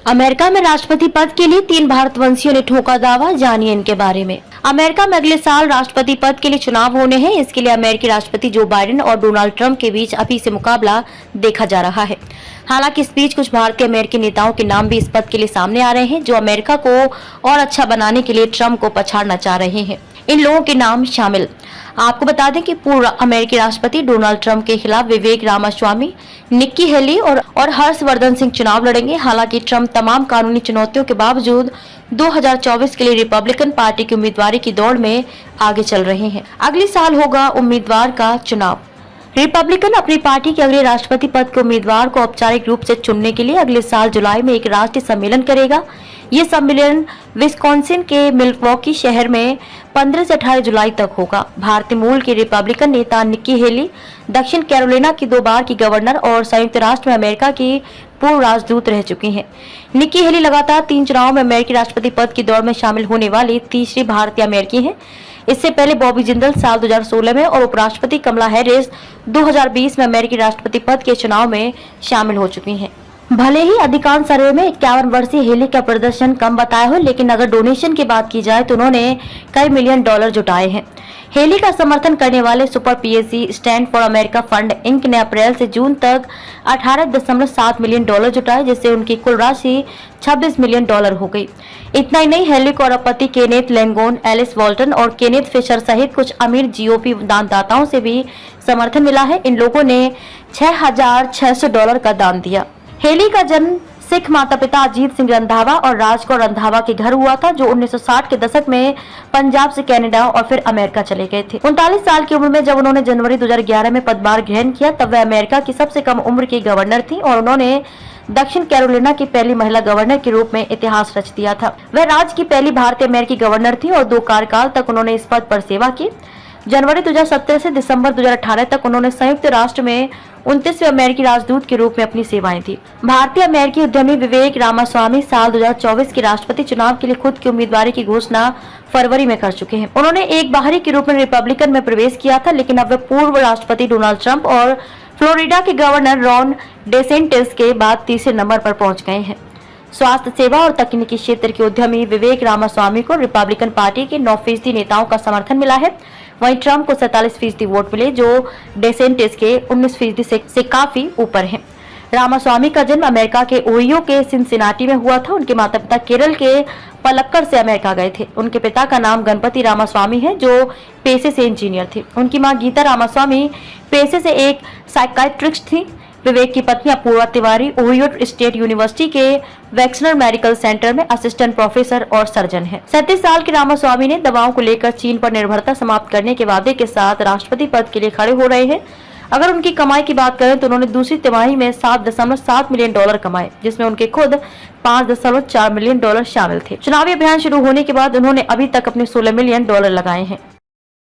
America में राष्ट्रपति पद के लिए 3 भारतवंशियों ने ठोका दावा, जानिए इनके बारे में। अमेरिका में अगले साल राष्ट्रपति पद के लिए चुनाव होने हैं। इसके लिए अमेरिकी राष्ट्रपति जो बाइडेन और डोनाल्ड ट्रंप के बीच अभी से मुकाबला देखा जा रहा है। हालांकि इस बीच कुछ भारतीय अमेरिकी नेताओं के नाम भी इस पद के लिए सामने आ रहे हैं, जो अमेरिका को और अच्छा बनाने के लिए ट्रंप को पछाड़ना चाह रहे हैं। इन लोगों के नाम शामिल, आपको बता दें कि पूर्व अमेरिकी राष्ट्रपति डोनाल्ड ट्रंप के खिलाफ विवेक रामास्वामी, निक्की हेली और हर्षवर्धन सिंह चुनाव लड़ेंगे। हालांकि ट्रंप तमाम कानूनी चुनौतियों के बावजूद 2024 के लिए रिपब्लिकन पार्टी की उम्मीदवारी की दौड़ में आगे चल रहे हैं। अगले साल होगा उम्मीदवार का चुनाव। रिपब्लिकन अपनी पार्टी के अगले राष्ट्रपति पद के उम्मीदवार को औपचारिक रूप से चुनने के लिए अगले साल जुलाई में एक राष्ट्रीय सम्मेलन करेगा। ये सम्मेलन विस्कॉन्सिन के मिल्वॉकी शहर में 15 से 18 जुलाई तक होगा। भारतीय मूल की रिपब्लिकन नेता निक्की हेली दक्षिण कैरोलिना की 2 बार की गवर्नर और संयुक्त राष्ट्र में अमेरिका की पूर्व राजदूत रह चुकी हैं। निक्की हेली लगातार 3 चुनावों में अमेरिकी राष्ट्रपति पद की दौड़ में शामिल होने वाली तीसरी भारतीय अमेरिकी हैं। इससे पहले बॉबी जिंदल साल 2016 में और उपराष्ट्रपति कमला हैरिस 2020 में अमेरिकी राष्ट्रपति पद के चुनाव में शामिल हो चुकी हैं। भले ही अधिकांश सर्वे में 51 वर्षीय हेली का प्रदर्शन कम बताया हो, लेकिन अगर डोनेशन की बात की जाए तो उन्होंने कई मिलियन डॉलर जुटाए हैं। हेली का समर्थन करने वाले super PAC stand for America fund inc ने अप्रैल से जून तक 18.7 मिलियन डॉलर जुटाए, जिससे उनकी कुल राशि 26 मिलियन डॉलर हो गई। इतना ही नहीं, हेली को और पति केनेथ लेंगोन, एलिस वॉल्टन और केनेथ फिशर सहित कुछ अमीर जीओपी दानदाताओं से भी समर्थन मिला है। इन लोगों ने $6,600 का दान दिया। हेली का जन्म सिख माता पिता अजीत सिंह रंधावा और राजकौर रंधावा के घर हुआ था, जो 1960 के दशक में पंजाब से कनाडा और फिर अमेरिका चले गए थे। 39 साल की उम्र में जब उन्होंने जनवरी 2011 में पदभार ग्रहण किया, तब वह अमेरिका की सबसे कम उम्र की गवर्नर थी और उन्होंने दक्षिण कैरोलिना की पहली महिला गवर्नर के रूप में इतिहास रच दिया था। वह राज्य की पहली भारतीय अमेरिकी गवर्नर थी और 2 कार्यकाल तक उन्होंने इस पद पर सेवा की। जनवरी 2017 से दिसंबर 2018 तक उन्होंने संयुक्त राष्ट्र में 29वें अमेरिकी राजदूत के रूप में अपनी सेवाएं दी। भारतीय अमेरिकी उद्यमी विवेक रामास्वामी साल 2024 के राष्ट्रपति चुनाव के लिए खुद की उम्मीदवारी की घोषणा फरवरी में कर चुके हैं। उन्होंने एक बाहरी के रूप में रिपब्लिकन में प्रवेश किया था, लेकिन अब वे पूर्व राष्ट्रपति डोनाल्ड ट्रंप और फ्लोरिडा के गवर्नर रॉन डेसेंटिस के बाद तीसरे नंबर पर पहुंच गए हैं। स्वास्थ्य सेवा और तकनीकी क्षेत्र के उद्यमी विवेक रामास्वामी को रिपब्लिकन पार्टी के 9% नेताओं का समर्थन मिला है। वहीं ट्रंप को 47% वोट मिले, जो डेसेंटिस के 19% से काफी ऊपर हैं। रामास्वामी का जन्म अमेरिका के ओहियो के सिनसिनाटी में हुआ था। उनके माता पिता केरल के पलक्कड़ से अमेरिका गए थे। उनके पिता का नाम गणपति रामास्वामी है, जो पेशे से इंजीनियर थे। उनकी मां गीता रामास्वामी पेशे से एक साइकाइट्रिस्ट थी। विवेक की पत्नी Apurva Tiwari Ohio State University के वैक्सनर मेडिकल सेंटर में असिस्टेंट प्रोफेसर और सर्जन हैं। 37 साल के रामास्वामी ने दवाओं को लेकर चीन पर निर्भरता समाप्त करने के वादे के साथ राष्ट्रपति पद के लिए खड़े हो रहे हैं। अगर उनकी कमाई की बात करें तो उन्होंने दूसरी तिमाही में $7.7 मिलियन कमाए, जिसमें उनके खुद $5.4 मिलियन शामिल थे। चुनावी अभियान शुरू होने के बाद उन्होंने अभी तक अपने $16 मिलियन लगाए हैं।